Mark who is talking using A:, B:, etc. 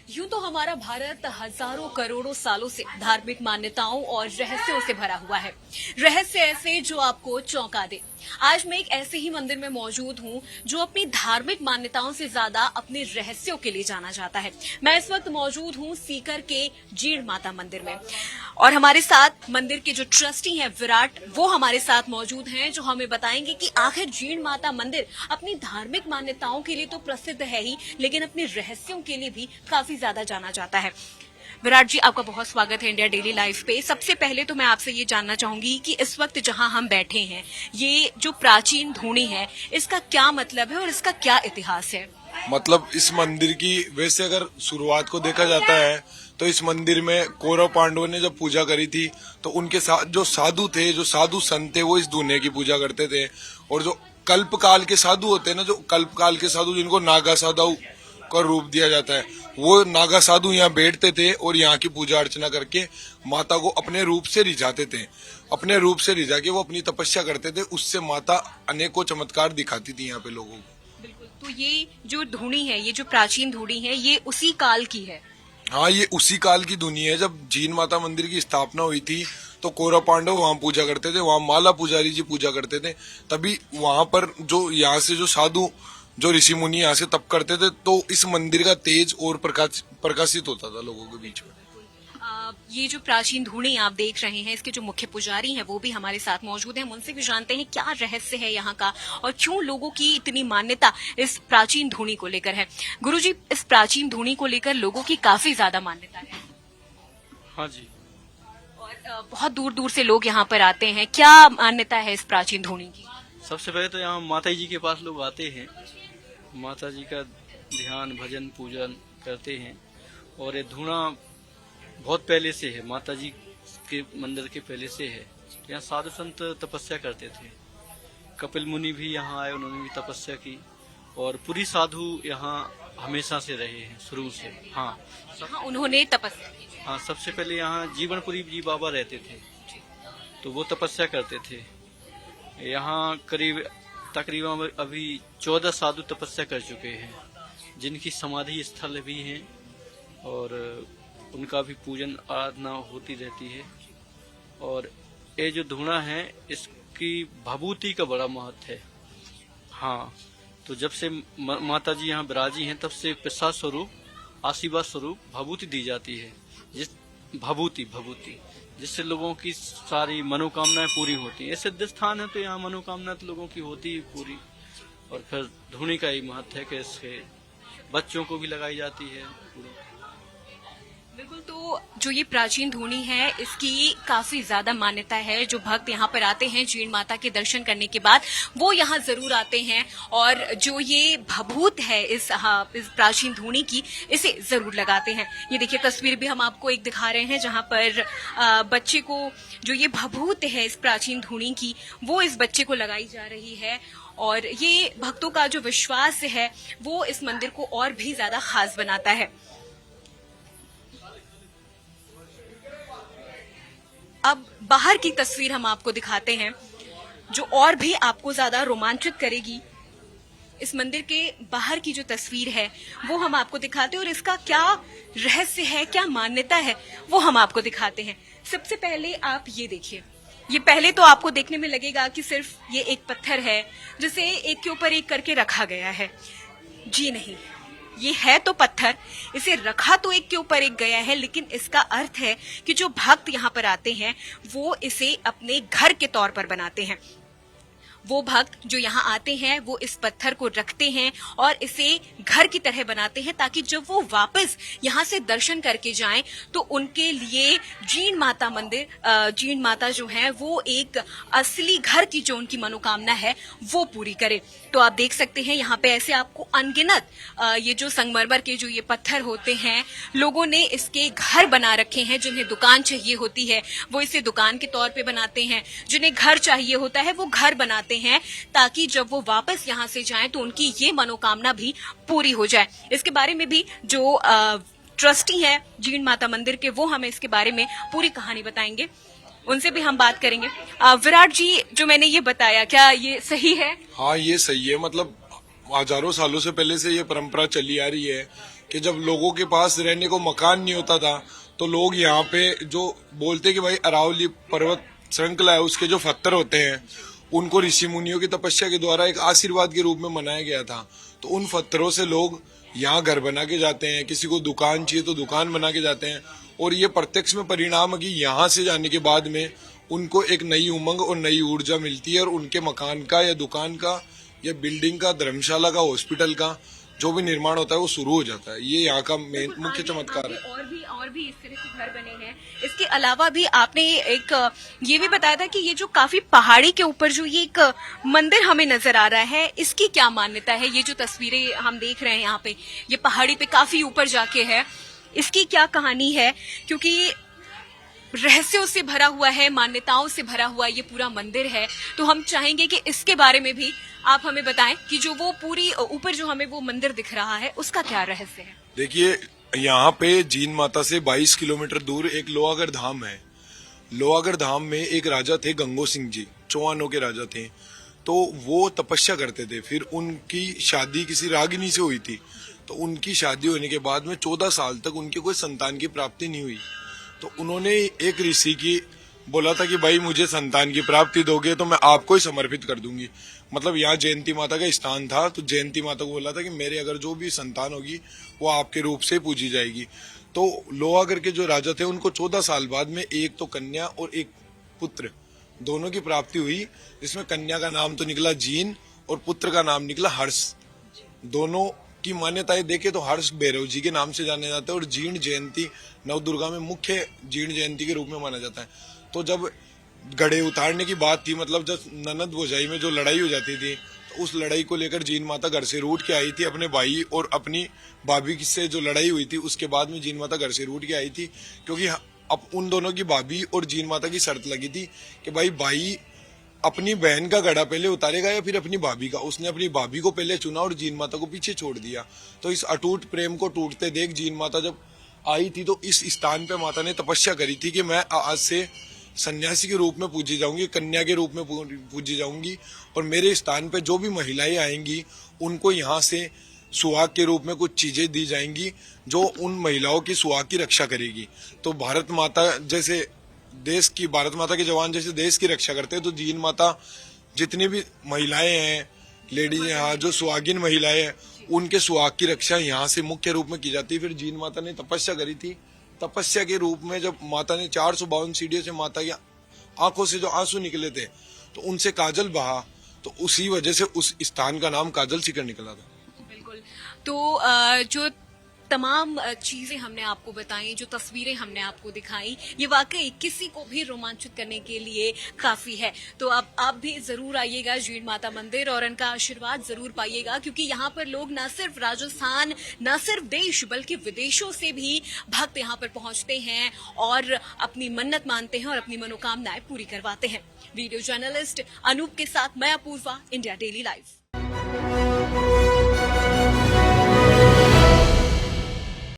A: यूं तो हमारा भारत हजारों करोड़ों सालों से धार्मिक मान्यताओं और रहस्यों से भरा हुआ है। रहस्य ऐसे जो आपको चौंका दे। आज मैं एक ऐसे ही मंदिर में मौजूद हूं जो अपनी धार्मिक मान्यताओं से ज्यादा अपने रहस्यों के लिए जाना जाता है। मैं इस वक्त मौजूद हूं सीकर के जीण माता मंदिर में और हमारे साथ मंदिर के जो ट्रस्टी हैं विराट, वो हमारे साथ मौजूद हैं जो हमें बताएंगे कि आखिर जीण माता मंदिर अपनी धार्मिक मान्यताओं के लिए तो प्रसिद्ध है ही, लेकिन अपने रहस्यों के लिए भी काफी ज्यादा जाना जाता है। विराट जी, आपका बहुत स्वागत है इंडिया डेली लाइफ पे। सबसे पहले तो मैं आपसे ये जानना चाहूंगी कि इस वक्त जहां हम बैठे हैं, ये जो प्राचीन धूनी है, इसका क्या मतलब है और इसका क्या इतिहास है?
B: मतलब इस मंदिर की वैसे अगर शुरुआत को देखा जाता है तो इस मंदिर में कौरव पांडवों ने जब पूजा करी थी तो उनके साथ जो साधु थे, जो साधु संत थे, वो इस धूने की पूजा करते थे। और जो कल्प काल के साधु होते हैं ना, जो कल्प काल के साधु जिनको नागा साधु का रूप दिया जाता है, वो नागा साधु यहाँ बैठते थे और यहाँ की पूजा अर्चना करके माता को अपने रूप से रिझाते थे। अपने रूप से रिझा के वो अपनी तपस्या करते थे, उससे माता अनेकों चमत्कार दिखाती थी यहाँ पे लोगों को।
A: बिल्कुल। तो ये जो धूनी है, ये जो प्राचीन धूनी है, ये उसी काल की है?
B: हाँ, ये उसी काल की धुनी है। जब जीण माता मंदिर की स्थापना हुई थी तो कौरव पांडव वहाँ पूजा करते थे, वहाँ माला पुजारी जी पूजा करते थे। तभी वहाँ पर जो यहाँ से जो साधु, जो ऋषि मुनि यहाँ से तप करते थे, तो इस मंदिर का तेज और प्रकाशित होता था लोगों के बीच में।
A: ये जो प्राचीन धूनी आप देख रहे हैं, इसके जो मुख्य पुजारी हैं वो भी हमारे साथ मौजूद हैं। हम उनसे भी जानते हैं क्या रहस्य है यहाँ का और क्यों लोगों की इतनी मान्यता इस प्राचीन धूनी को लेकर है। गुरुजी, इस प्राचीन धूनी को लेकर लोगों की काफी ज्यादा मान्यता है।
C: हाँ जी।
A: और बहुत दूर दूर से लोग यहाँ पर आते हैं। क्या मान्यता है इस प्राचीन धूनी की?
C: सबसे पहले तो यहाँ माता जी के पास लोग आते हैं, माता जी का ध्यान भजन पूजन करते हैं। और ये धूना बहुत पहले से है, माता जी के मंदिर के पहले से है। यहाँ साधु संत तपस्या करते थे। कपिल मुनि भी यहाँ आए, उन्होंने भी तपस्या की। और पूरी साधु यहाँ हमेशा से रहे हैं, शुरू से। हाँ,
A: उन्होंने तपस्या की।
C: हाँ, सबसे पहले यहाँ जीवनपुरी जी बाबा रहते थे, तो वो तपस्या करते थे। यहाँ तकरीबन अभी 14 साधु तपस्या कर चुके हैं, जिनकी समाधि स्थल भी हैं और उनका भी पूजन आराधना होती रहती है। और ये जो धूना है, इसकी भभूति का बड़ा महत्व है। हाँ, तो जब से माता जी यहाँ विराजी हैं, तब से प्रसाद स्वरूप, आशीर्वाद स्वरूप भभूति दी जाती है। भभूति जिससे लोगों की सारी मनोकामनाएं पूरी होती हैं। ये सिद्ध स्थान है तो यहाँ मनोकामना तो लोगों की होती ही पूरी। और फिर धूनी का ही महत्व है कि इसके बच्चों को भी लगाई जाती है पूरी।
A: बिल्कुल। तो जो ये प्राचीन धूनी है, इसकी काफी ज्यादा मान्यता है। जो भक्त यहाँ पर आते हैं जीण माता के दर्शन करने के बाद, वो यहाँ जरूर आते हैं और जो ये भभूत है इस प्राचीन धूनी की, इसे जरूर लगाते हैं। ये देखिए, तस्वीर भी हम आपको एक दिखा रहे हैं जहाँ पर बच्चे को जो ये भभूत है इस प्राचीन धूनी की, वो इस बच्चे को लगाई जा रही है। और ये भक्तों का जो विश्वास है, वो इस मंदिर को और भी ज्यादा खास बनाता है। अब बाहर की तस्वीर हम आपको दिखाते हैं, जो और भी आपको ज्यादा रोमांचित करेगी। इस मंदिर के बाहर की जो तस्वीर है, वो हम आपको दिखाते हैं और इसका क्या रहस्य है, क्या मान्यता है, वो हम आपको दिखाते हैं। सबसे पहले आप ये देखिए। ये पहले तो आपको देखने में लगेगा कि सिर्फ ये एक पत्थर है जिसे एक के ऊपर एक करके रखा गया है। जी नहीं, ये है तो पत्थर, इसे रखा तो एक के ऊपर एक गया है, लेकिन इसका अर्थ है कि जो भक्त यहाँ पर आते हैं वो इसे अपने घर के तौर पर बनाते हैं। वो भक्त जो यहाँ आते हैं वो इस पत्थर को रखते हैं और इसे घर की तरह बनाते हैं, ताकि जब वो वापस यहाँ से दर्शन करके जाएं तो उनके लिए जीण माता मंदिर, जीण माता जो है वो एक असली घर की जो उनकी मनोकामना है वो पूरी करे। तो आप देख सकते हैं यहाँ पे ऐसे आपको अनगिनत ये जो संगमरमर के जो ये पत्थर होते हैं, लोगों ने इसके घर बना रखे हैं। जिन्हें दुकान चाहिए होती है वो इसे दुकान के तौर पे बनाते हैं, जिन्हें घर चाहिए होता है वो घर बनाते हैं, ताकि जब वो वापस यहाँ से जाएं तो उनकी ये मनोकामना भी पूरी हो जाए। इसके बारे में भी जो ट्रस्टी हैं जीण माता मंदिर के, वो हमें इसके बारे में पूरी कहानी बताएंगे। उनसे भी हम बात करेंगे। विराट जी, जो मैंने ये बताया, क्या ये सही है?
B: हाँ, ये सही है। मतलब हजारों सालों से पहले से ये परंपरा चली आ रही है कि जब लोगों के पास रहने को मकान नहीं होता था तो लोग यहाँ पे जो बोलते कि भाई अरावली पर्वत श्रृंखला है, उसके जो पत्थर होते हैं उनको ऋषि मुनियों की तपस्या के द्वारा एक आशीर्वाद के रूप में मनाया गया था। तो उन पत्थरों से लोग यहाँ घर बना के जाते हैं, किसी को दुकान चाहिए तो दुकान बना के जाते हैं। और ये प्रत्यक्ष में परिणाम है कि यहाँ से जाने के बाद में उनको एक नई उमंग और नई ऊर्जा मिलती है और उनके मकान का या दुकान का या बिल्डिंग का, धर्मशाला का, हॉस्पिटल का जो भी निर्माण होता है वो शुरू हो जाता है। ये यहाँ का मेन मुख्य चमत्कार है।
A: और भी इस तरह के घर बने हैं। इसके अलावा भी आपने एक ये भी बताया था कि ये जो काफी पहाड़ी के ऊपर जो ये एक मंदिर हमें नजर आ रहा है, इसकी क्या मान्यता है? ये जो तस्वीरें हम देख रहे हैं यहाँ पे, ये पहाड़ी पे काफी ऊपर जाके है, इसकी क्या कहानी है? क्योंकि रहस्यों से भरा हुआ है, मान्यताओं से भरा हुआ ये पूरा मंदिर है, तो हम चाहेंगे कि इसके बारे में भी आप हमें बताएं कि जो वो पूरी ऊपर जो हमें वो मंदिर दिख रहा है उसका क्या रहस्य है।
B: देखिए, यहाँ पे जीन माता से 22 किलोमीटर दूर एक लोहागढ़ धाम है। लोहागढ़ धाम में एक राजा थे, गंगो सिंह जी, चौहानों के राजा थे। तो वो तपस्या करते थे, फिर उनकी शादी किसी रागिनी से हुई थी। तो उनकी शादी होने के बाद में 14 साल तक उनकी कोई संतान की प्राप्ति नहीं हुई। तो उन्होंने एक ऋषि की बोला था कि भाई मुझे संतान की प्राप्ति दोगे तो मैं आपको ही समर्पित कर दूंगी। मतलब यहाँ जयंती माता का स्थान था, तो जयंती माता को बोला था कि मेरे अगर जो भी संतान होगी वो आपके रूप से पूजी जाएगी। तो लोहागढ़ के जो राजा थे उनको 14 साल बाद में एक तो कन्या और एक पुत्र दोनों की प्राप्ति हुई, जिसमें कन्या का नाम तो निकला जीन और पुत्र का नाम निकला हर्ष। दोनों की मान्यताएं देखे तो हर्ष भैरव जी के नाम से जाने जाते हैं और जीर्ण जयंती नवदुर्गा में मुख्य जीर्ण जयंती के रूप में माना जाता है। तो जब गड़े उतारने की बात थी, मतलब जब ननद भोजाई में जो लड़ाई हो जाती थी, तो उस लड़ाई को लेकर जीन माता घर से रूठ के आई थी। अपने भाई और अपनी भाभी से जो लड़ाई हुई थी उसके बाद में जीन माता घर से रूठ के आई थी, क्योंकि अब उन दोनों की भाभी और जीन माता की शर्त लगी थी कि भाई अपनी बहन का गड़ा पहले उतारेगा या फिर अपनी भाभी का। उसने अपनी भाभी को पहले चुना और जीन माता को पीछे छोड़ दिया। तो इस अटूट प्रेम को टूटते देख जीन माता जब आई थी तो इस स्थान पे माता ने तपस्या करी थी कि मैं आज से सन्यासी के रूप में पूजी जाऊंगी, कन्या के रूप में पूजी जाऊंगी, और मेरे स्थान पे जो भी महिलाएं आएंगी उनको यहाँ से सुहाग के रूप में कुछ चीजें दी जाएंगी जो उन महिलाओं की सुहाग की रक्षा करेगी। तो भारत माता के जवान जैसे देश की रक्षा करते हैं, तो जीन माता जितनी भी महिलाएं हैं, लेडीज यहाँ जो सुहागिन महिलाएं हैं, उनके सुहाग की रक्षा यहाँ से मुख्य रूप में की जाती है। फिर जीन माता ने तपस्या करी थी। तपस्या के रूप में जब माता ने 452 सीढ़ियों से माता की आंखों से जो आंसू निकले थे तो उनसे काजल बहा, तो उसी वजह से उस स्थान का नाम काजल शिखर निकला था।
A: बिल्कुल। तो जो तमाम चीजें हमने आपको बताई, जो तस्वीरें हमने आपको दिखाई, ये वाकई किसी को भी रोमांचित करने के लिए काफी है। तो अब आप भी जरूर आइएगा जीण माता मंदिर और इनका आशीर्वाद जरूर पाइएगा, क्योंकि यहाँ पर लोग न सिर्फ राजस्थान, न सिर्फ देश, बल्कि विदेशों से भी भक्त यहाँ पर पहुंचते हैं और अपनी मन्नत मानते हैं और अपनी मनोकामनाएं पूरी करवाते हैं। वीडियो जर्नलिस्ट अनूप के साथ मैं अपूर्वा, इंडिया डेली लाइव।